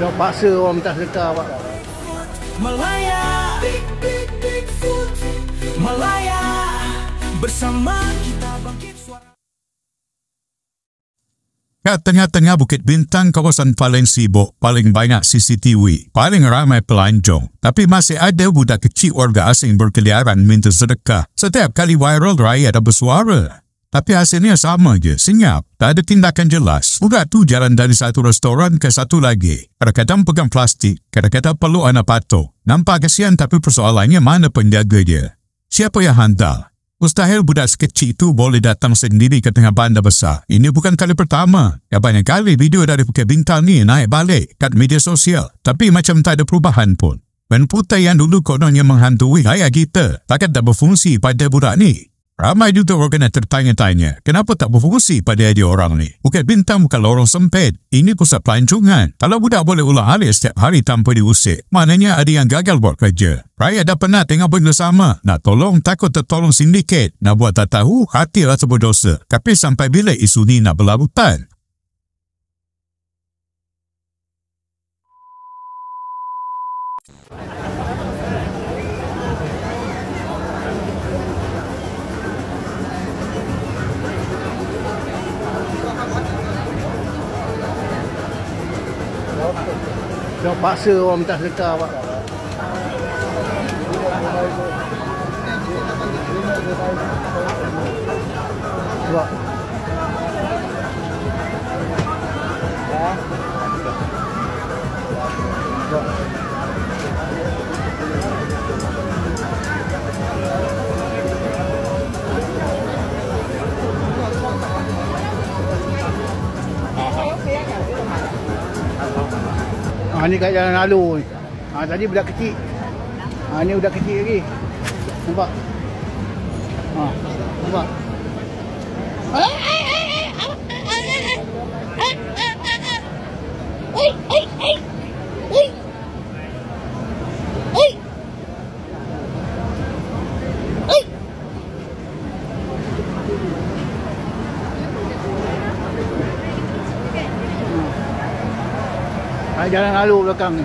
Tengok paksa orang minta sedekah pak. Malaya, Malaya, bersama kita bangkit suara. Kat tengah-tengah Bukit Bintang, kawasan paling sibuk, paling banyak CCTV, paling ramai pelancong. Tapi masih ada budak kecil warga asing berkeliaran minta sedekah. Setiap kali viral, rakyat ada bersuara. Tapi hasilnya sama je, senyap. Tak ada tindakan jelas. Budak tu jalan dari satu restoran ke satu lagi. Kadang-kadang pegang plastik, kadang-kadang peluk anak patok. Nampak kesian tapi persoalannya mana penjaga dia? Siapa yang handal? Mustahil budak sekecil itu boleh datang sendiri ke tengah bandar besar. Ini bukan kali pertama. Ya banyak kali video dari Bukit Bintang ni naik balik kat media sosial. Tapi macam tak ada perubahan pun. Ban putih yang dulu kononnya menghantui rakyat kita takkan tak berfungsi pada budak ni. Ramai juga orang yang tertanya-tanya, kenapa tak berfungsi pada dia orang ni? Bukit Bintang bukan lorong sempit. Ini pusat pelancongan. Kalau budak boleh ulang alik setiap hari tanpa diusik, maknanya ada yang gagal buat kerja. Rakyat dah penat tengok benda sama. Nak tolong takut tertolong sindiket. Nak buat tak tahu, hati rasa berdosa. Tapi sampai bila isu ni nak berlarutan? Tengok paksa orang minta sedekah pak. Sebab ni kat jalan lalu ni. Tadi budak kecil. Ni budak kecil lagi. Nampak? Nampak? Jalan lalu belakang ni.